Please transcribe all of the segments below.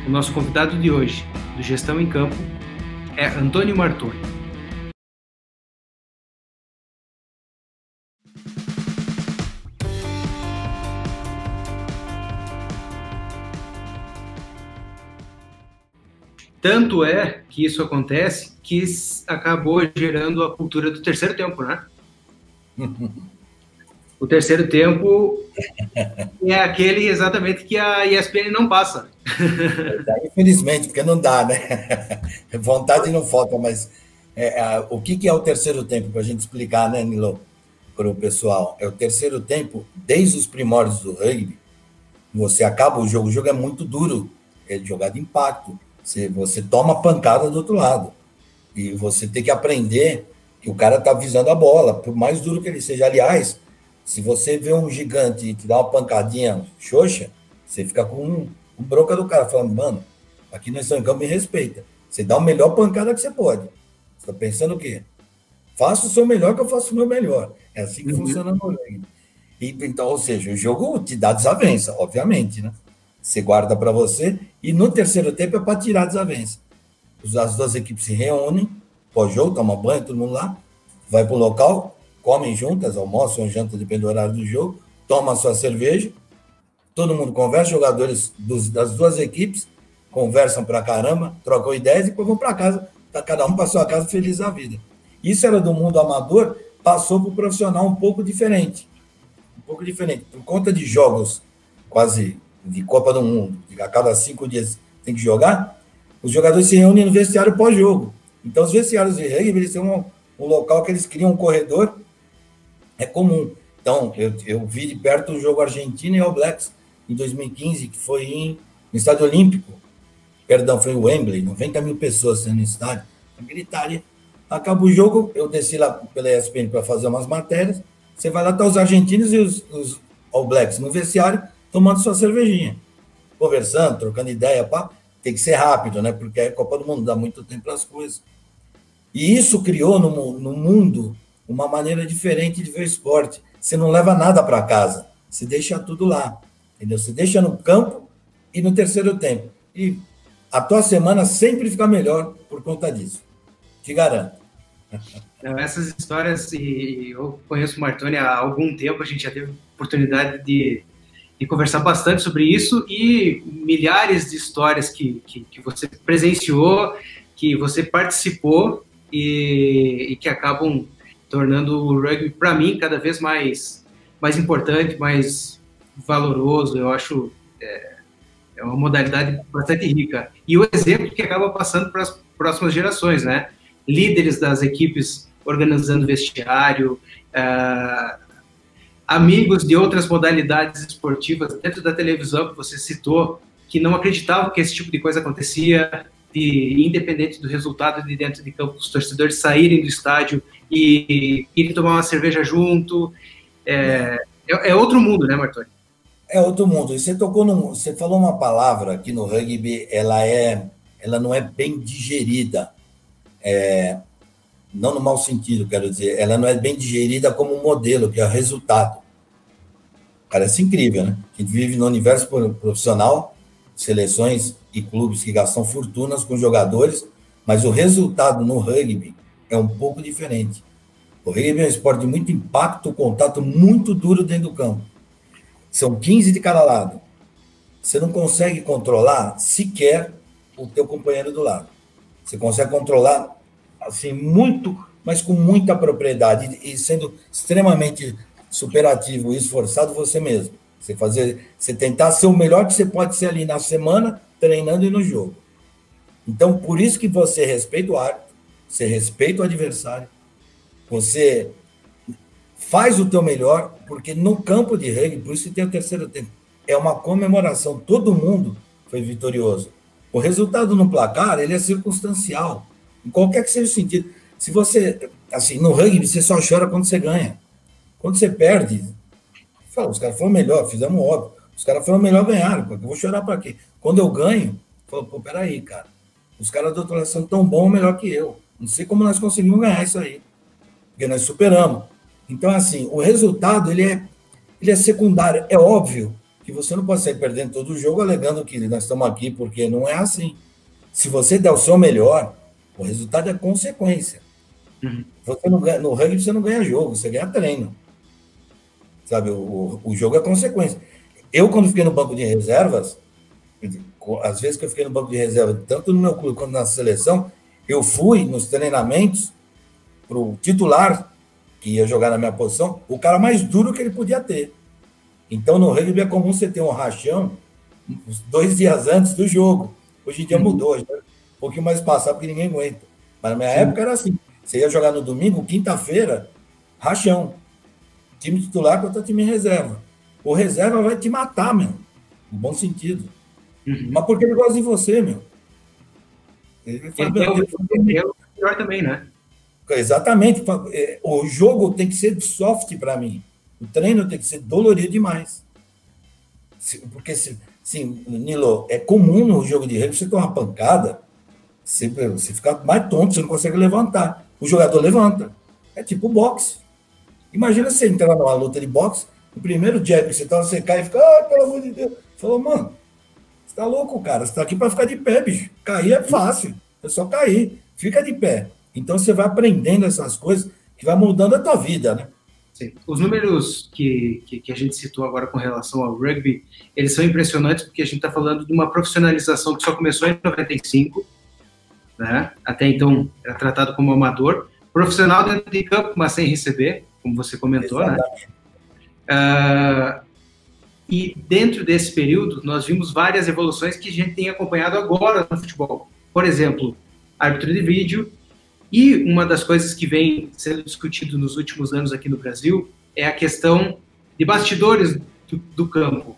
O nosso convidado de hoje, do Gestão em Campo, é Antônio Martoni. Tanto é que isso acontece que acabou gerando a cultura do terceiro tempo, né? O terceiro tempo é aquele exatamente que a ESPN não passa. Infelizmente, porque não dá, né? Vontade não falta, mas o que é o terceiro tempo? Para a gente explicar, né, Nilo, para o pessoal. É o terceiro tempo, desde os primórdios do rugby, você acaba o jogo é muito duro, é jogado de impacto. Você toma pancada do outro lado. E você tem que aprender que o cara está visando a bola, por mais duro que ele seja. Aliás, se você vê um gigante e te dá uma pancadinha xoxa, você fica com bronca do cara, falando, mano, aqui nós estamos em campo, me respeita. Você dá a melhor pancada que você pode. Você está pensando o quê? Faça o seu melhor que eu faço o meu melhor. É assim que funciona no rugby. Então, ou seja, o jogo te dá desavença, obviamente, né? Você guarda para você, e no terceiro tempo é para tirar a desavença. As duas equipes se reúnem, pós-jogo, toma banho, todo mundo lá, vai para o local, comem juntas, almoçam, jantam, depende do horário do jogo, toma a sua cerveja, todo mundo conversa, jogadores das duas equipes conversam pra caramba, trocam ideias e depois vão para casa, cada um para sua casa feliz da vida. Isso era do mundo amador, passou para o profissional um pouco diferente. Por conta de jogos quase de Copa do Mundo, a cada 5 dias tem que jogar, os jogadores se reúnem no vestiário pós-jogo. Então, os vestiários de rugby, eles têm um local que eles criam um corredor, é comum. Então, eu vi de perto o jogo Argentina e All Blacks em 2015, que foi no Estádio Olímpico. Perdão, foi o Wembley, 90 mil pessoas no estádio. Gritaria. Acaba o jogo, eu desci lá pela ESPN para fazer umas matérias. Você vai lá, tá os argentinos e os All Blacks no vestiário, tomando sua cervejinha, conversando, trocando ideia, pá. Tem que ser rápido, né? Porque a Copa do Mundo dá muito tempo para as coisas. E isso criou no mundo uma maneira diferente de ver o esporte. Você não leva nada para casa, você deixa tudo lá, entendeu? Você deixa no campo e no terceiro tempo. E a tua semana sempre fica melhor por conta disso. Te garanto. Essas histórias, e eu conheço o Martoni há algum tempo, a gente já teve oportunidade de conversar bastante sobre isso, e milhares de histórias que você presenciou, que você participou e que acabam tornando o rugby, para mim, cada vez mais importante, mais valoroso. Eu acho é uma modalidade bastante rica. E o exemplo que acaba passando para as próximas gerações, né? Líderes das equipes organizando vestiário, amigos de outras modalidades esportivas dentro da televisão que você citou, que não acreditavam que esse tipo de coisa acontecia, independente do resultado de dentro de campo, os torcedores saírem do estádio e irem tomar uma cerveja junto. É outro mundo, né, Martoni? É outro mundo. E você falou uma palavra que no rugby ela não é bem digerida. Não no mau sentido, quero dizer, ela não é bem digerida como um modelo, que é o resultado. Parece incrível, né? A gente vive no universo profissional, seleções e clubes que gastam fortunas com jogadores, mas o resultado no rugby é um pouco diferente. O rugby é um esporte de muito impacto, contato muito duro dentro do campo. São 15 de cada lado. Você não consegue controlar sequer o teu companheiro do lado. Você consegue controlar assim, muito, mas com muita propriedade e sendo extremamente superativo e esforçado você mesmo. Você tentar ser o melhor que você pode ser ali na semana, treinando e no jogo. Então, por isso que você respeita o árbitro, você respeita o adversário, você faz o teu melhor, porque no campo de rugby, por isso que tem o terceiro tempo, é uma comemoração, todo mundo foi vitorioso. O resultado no placar, ele é circunstancial, em qualquer que seja o sentido. Se você, assim, no rugby, você só chora quando você ganha. Quando você perde, fala, os caras foram melhor, fizemos óbvio. Os caras foram melhor, ganharam, porque eu vou chorar para quê? Quando eu ganho, eu falo, pô, peraí, cara, os caras do outro lado são tão bons ou melhor que eu. Não sei como nós conseguimos ganhar isso aí, porque nós superamos. Então, assim, o resultado, ele é secundário. É óbvio que você não pode sair perdendo todo o jogo alegando que nós estamos aqui, porque não é assim. Se você der o seu melhor, o resultado é consequência. Você não ganha, no rugby você não ganha jogo, você ganha treino. Sabe, o jogo é consequência. Eu, quando fiquei no banco de reservas, às vezes que eu fiquei no banco de reserva, tanto no meu clube quanto na seleção, eu fui nos treinamentos para o titular, que ia jogar na minha posição, o cara mais duro que ele podia ter. Então, no rugby é comum você ter um rachão 2 dias antes do jogo. Hoje em dia mudou, hoje é um pouquinho mais passado, porque ninguém aguenta. Mas na minha época era assim. Você ia jogar no domingo, quinta-feira, rachão. Time titular contra time reserva. O reserva vai te matar, meu. No bom sentido. Mas porque ele gosta de você, meu. Ele é o melhor também, né? Exatamente. O jogo tem que ser soft para mim. O treino tem que ser dolorido demais. Porque, sim, Nilo, é comum no jogo de rugby você tomar uma pancada, você fica mais tonto, você não consegue levantar. O jogador levanta. É tipo boxe. Imagina você entrar numa luta de boxe, o primeiro jab que você cai e fica, pelo amor de Deus. Você falou, mano, você tá louco, cara. Você tá aqui para ficar de pé, bicho. Cair é fácil. É só cair. Fica de pé. Então você vai aprendendo essas coisas que vai mudando a tua vida, né? Sim. Os números que a gente citou agora com relação ao rugby, eles são impressionantes porque a gente está falando de uma profissionalização que só começou em 95, né? Até então era tratado como amador, profissional dentro de campo, mas sem receber, como você comentou, exatamente, né? E dentro desse período nós vimos várias evoluções que a gente tem acompanhado agora no futebol. Por exemplo, árbitro de vídeo. E uma das coisas que vem sendo discutido nos últimos anos aqui no Brasil é a questão de bastidores do campo.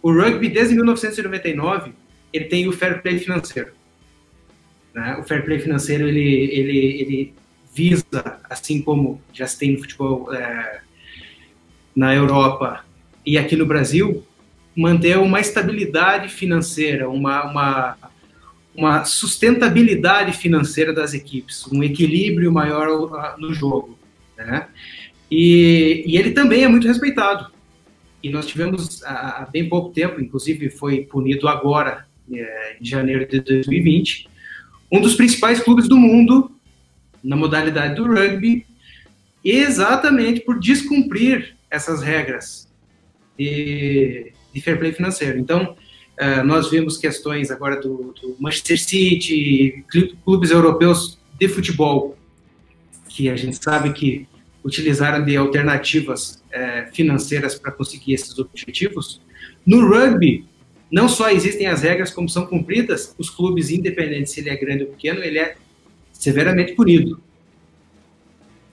O rugby, desde 1999, ele tem o fair play financeiro. Né? O fair play financeiro, ele visa, assim como já se tem no futebol na Europa e aqui no Brasil, manter uma estabilidade financeira, uma sustentabilidade financeira das equipes, um equilíbrio maior no jogo, né? E ele também é muito respeitado. E nós tivemos, há bem pouco tempo, inclusive foi punido agora, em janeiro de 2020, um dos principais clubes do mundo, na modalidade do rugby, exatamente por descumprir essas regras de fair play financeiro. Então, nós vimos questões agora do Manchester City, clubes europeus de futebol, que a gente sabe que utilizaram de alternativas financeiras para conseguir esses objetivos. No rugby, não só existem as regras, como são cumpridas, os clubes, independente se ele é grande ou pequeno, ele é severamente punido.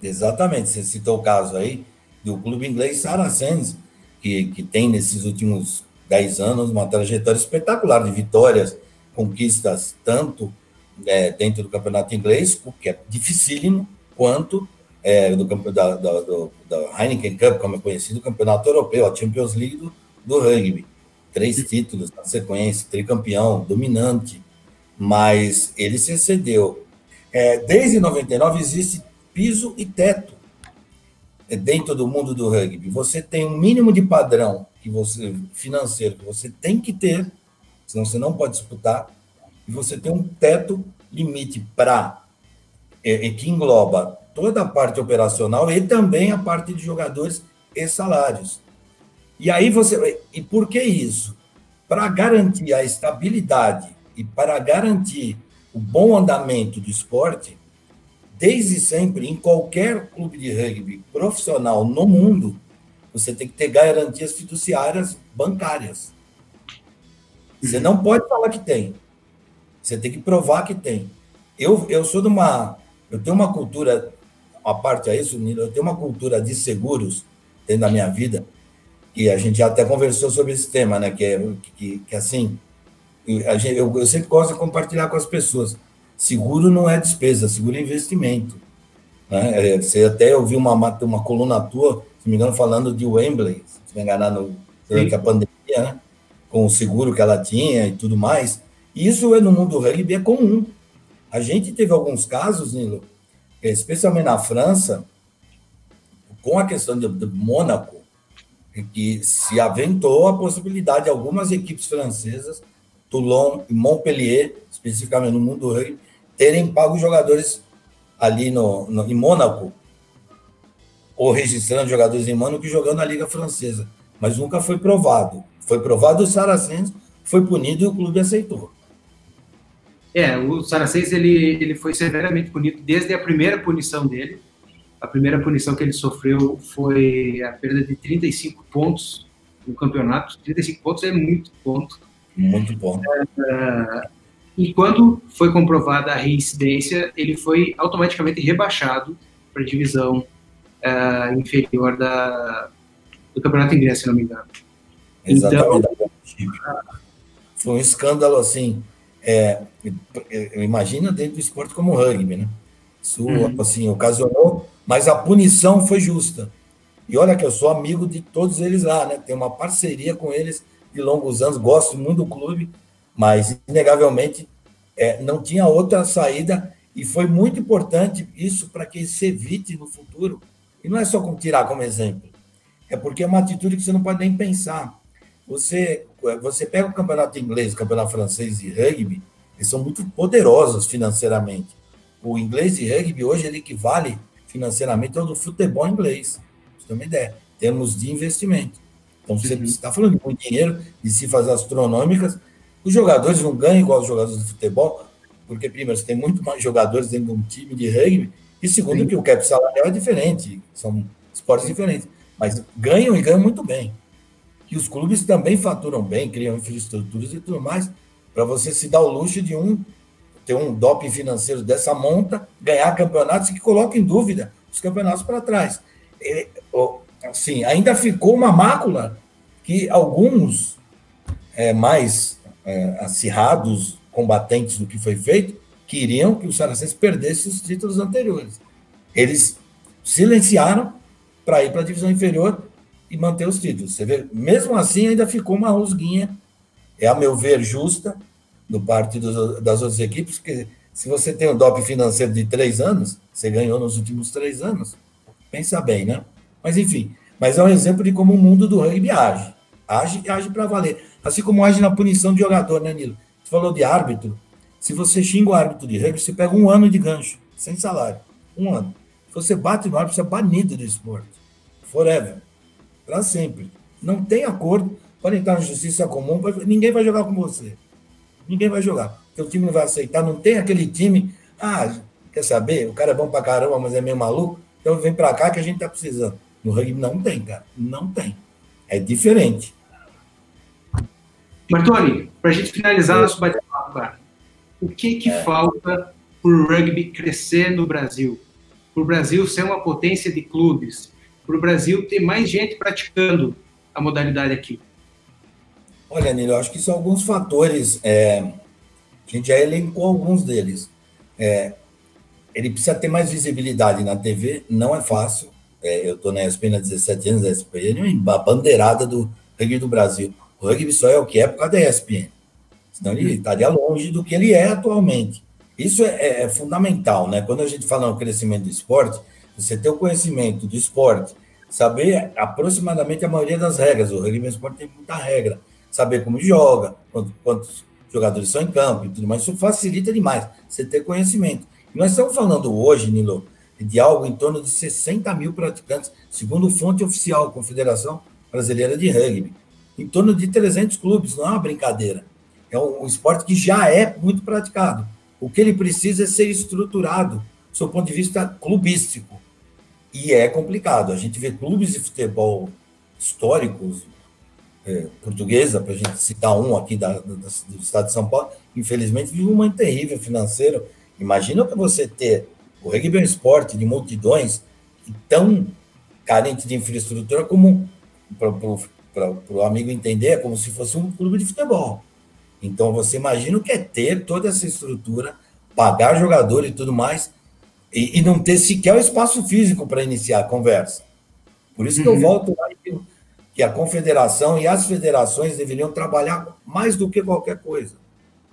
Exatamente, você citou o caso aí do clube inglês Saracens, que tem nesses últimos 10 anos, uma trajetória espetacular de vitórias, conquistas, tanto dentro do campeonato inglês, que é dificílimo, quanto da Heineken Cup, como é conhecido, o campeonato europeu, a Champions League do rugby. 3 títulos na sequência, tricampeão, dominante, mas ele se excedeu. Desde 99 existe piso e teto dentro do mundo do rugby. Você tem um mínimo de padrão financeiro que você tem que ter, senão você não pode disputar, e você tem um teto limite que engloba toda a parte operacional e também a parte de jogadores e salários. E aí e por que isso? Para garantir a estabilidade e para garantir o bom andamento do esporte, desde sempre, em qualquer clube de rugby profissional no mundo, você tem que ter garantias fiduciárias bancárias. Você não pode falar que tem. Você tem que provar que tem. Eu tenho uma cultura, a parte a isso, eu tenho uma cultura de seguros dentro da minha vida, e a gente já até conversou sobre esse tema, né? Que assim, eu sempre gosto de compartilhar com as pessoas. Seguro não é despesa, seguro é investimento. Né? Você até ouviu uma coluna tua, se não me engano, falando de Wembley, se não me enganar, durante a pandemia, né? Com o seguro que ela tinha e tudo mais. E isso no mundo do rugby é comum. A gente teve alguns casos, Nilo, especialmente na França, com a questão de Mônaco, que se aventou a possibilidade de algumas equipes francesas, Toulon e Montpellier, especificamente no mundo do rugby, terem pago jogadores ali em Mônaco, ou registrando jogadores em Mônaco e jogando na Liga Francesa. Mas nunca foi provado. Foi provado o Saracens, foi punido e o clube aceitou. O Saracens ele foi severamente punido desde a primeira punição dele. A primeira punição que ele sofreu foi a perda de 35 pontos no campeonato. 35 pontos é muito ponto. Muito ponto. E quando foi comprovada a reincidência, ele foi automaticamente rebaixado para a divisão inferior do campeonato inglês, se não me engano. Exatamente. Então, foi um escândalo assim. Imagina dentro do esporte como o rugby, né? Isso assim, ocasionou, mas a punição foi justa. E olha que eu sou amigo de todos eles lá, né? Tenho uma parceria com eles de longos anos, gosto muito do clube, mas inegavelmente não tinha outra saída e foi muito importante isso para que se evite no futuro. E não é só tirar como exemplo, é porque é uma atitude que você não pode nem pensar. Você pega o campeonato inglês, o campeonato francês de rugby, eles são muito poderosos financeiramente. O inglês de rugby hoje ele equivale financeiramente ao do futebol inglês, pra você ter uma ideia, em termos de investimento. Então, você está falando de muito dinheiro, de cifras astronômicas. Os jogadores não ganham igual os jogadores de futebol, porque, primeiro, você tem muito mais jogadores dentro de um time de rugby, e segundo, que o cap salarial é diferente, são esportes diferentes, mas ganham e ganham muito bem. E os clubes também faturam bem, criam infraestruturas e tudo mais, para você se dar o luxo de ter um doping financeiro dessa monta, ganhar campeonatos que colocam em dúvida os campeonatos para trás. Assim, ainda ficou uma mácula que alguns mais acirrados combatentes do que foi feito queriam que o Saracens perdesse os títulos anteriores. Eles silenciaram para ir para a divisão inferior e manter os títulos. Você vê, mesmo assim ainda ficou uma rusguinha, a meu ver, justa, do parte das outras equipes, porque se você tem um doping financeiro de 3 anos, você ganhou nos últimos 3 anos, pensa bem, né? Mas, enfim, mas é um exemplo de como o mundo do rugby age. Age para valer. Assim como age na punição de jogador, né, Nilo? Você falou de árbitro. Se você xinga o árbitro de rugby, você pega 1 ano de gancho, sem salário. 1 ano. Se você bate no árbitro, você é banido do esporte. Forever. Para sempre. Não tem acordo. Pode entrar na justiça comum, ninguém vai jogar com você. Ninguém vai jogar. Teu time não vai aceitar. Não tem aquele time... quer saber? O cara é bom pra caramba, mas é meio maluco. Então vem pra cá que a gente tá precisando. No rugby não tem, cara. Não tem. É diferente. Martoni, para a gente finalizar nosso bate-papo, cara, o que falta para o rugby crescer no Brasil? Para o Brasil ser uma potência de clubes? Para o Brasil ter mais gente praticando a modalidade aqui? Olha, Nilo, eu acho que são alguns fatores. A gente já elencou alguns deles. Ele precisa ter mais visibilidade na TV, não é fácil. Eu estou na ESPN há 17 anos, a ESPN é a bandeirada do rugby do Brasil. O rugby só é o que é por causa da ESPN. Senão ele estaria longe do que ele é atualmente. Isso é fundamental, né? Quando a gente fala no crescimento do esporte, você ter o conhecimento do esporte, saber aproximadamente a maioria das regras. O rugby esporte tem muita regra. Saber como joga, quantos jogadores são em campo e tudo mais. Isso facilita demais, você ter conhecimento. E nós estamos falando hoje, Nilo, de algo em torno de 60 mil praticantes, segundo fonte oficial, Confederação Brasileira de Rugby. Em torno de 300 clubes, não é uma brincadeira. É um esporte que já é muito praticado. O que ele precisa é ser estruturado, do seu ponto de vista clubístico. E é complicado. A gente vê clubes de futebol históricos, portuguesa, para a gente citar um aqui do estado de São Paulo, infelizmente vive um momento terrível financeiro. Imagina para você ter o rugby é um esporte de multidões e tão carente de infraestrutura como, para o amigo entender, é como se fosse um clube de futebol. Então você imagina o que é ter toda essa estrutura, pagar jogador e tudo mais, e não ter sequer o espaço físico para iniciar a conversa. Por isso que eu volto lá e digo que a confederação e as federações deveriam trabalhar mais do que qualquer coisa.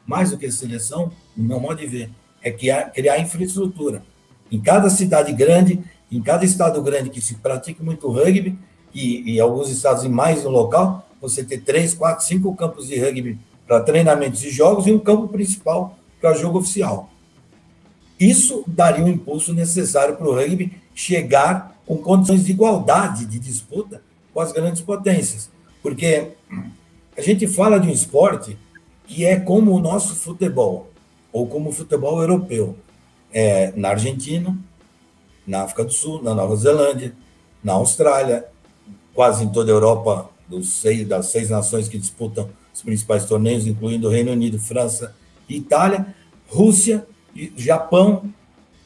Mais do que seleção, no meu modo de ver, é criar infraestrutura. Em cada cidade grande, em cada estado grande que se pratique muito rugby, e alguns estados e mais no local, você ter 3, 4, 5 campos de rugby para treinamentos e jogos e um campo principal para jogo oficial. Isso daria um impulso necessário para o rugby chegar com condições de igualdade de disputa com as grandes potências. Porque a gente fala de um esporte que é como o nosso futebol, ou como o futebol europeu. Na Argentina, na África do Sul, na Nova Zelândia, na Austrália, quase em toda a Europa, das 6 nações que disputam os principais torneios, incluindo o Reino Unido, França e Itália, Rússia, Japão,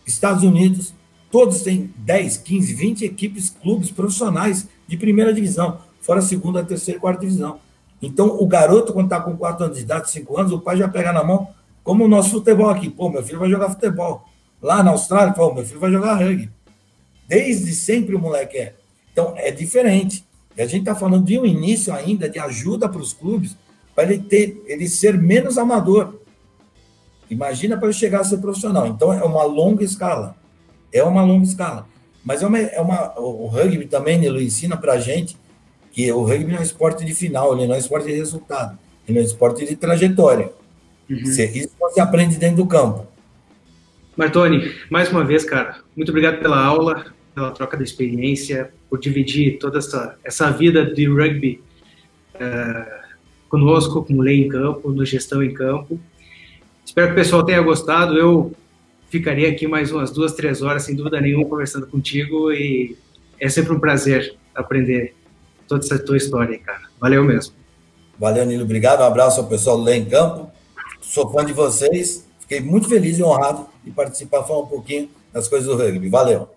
Estados Unidos, todos têm 10, 15, 20 equipes, clubes profissionais de primeira divisão, fora a segunda, a terceira e quarta divisão. Então, o garoto, quando está com 4 anos de idade, 5 anos, o pai já pega na mão, como o nosso futebol aqui. Pô, meu filho vai jogar futebol. Lá na Austrália, pô, meu filho vai jogar rugby. Desde sempre o moleque é. Então, é diferente. E a gente está falando de um início ainda de ajuda para os clubes, para ele ser menos amador. Imagina para ele chegar a ser profissional. Então, é uma longa escala. É uma longa escala. Mas o rugby também, Nilo, ensina para a gente que o rugby não é esporte de final, ele não é esporte de resultado, ele é esporte de trajetória. Uhum. Isso você aprende dentro do campo. Martoni, mais uma vez, cara, muito obrigado pela aula, pela troca da experiência, por dividir toda essa vida de rugby conosco, como lei em campo, no gestão em campo. Espero que o pessoal tenha gostado. Eu ficaria aqui mais umas 2, 3 horas, sem dúvida nenhuma, conversando contigo, e é sempre um prazer aprender toda essa tua história, cara. Valeu mesmo. Valeu, Nilo. Obrigado. Um abraço ao pessoal do Lei em Campo. Sou fã de vocês. Fiquei muito feliz e honrado de participar, falar um pouquinho das coisas do rugby. Valeu.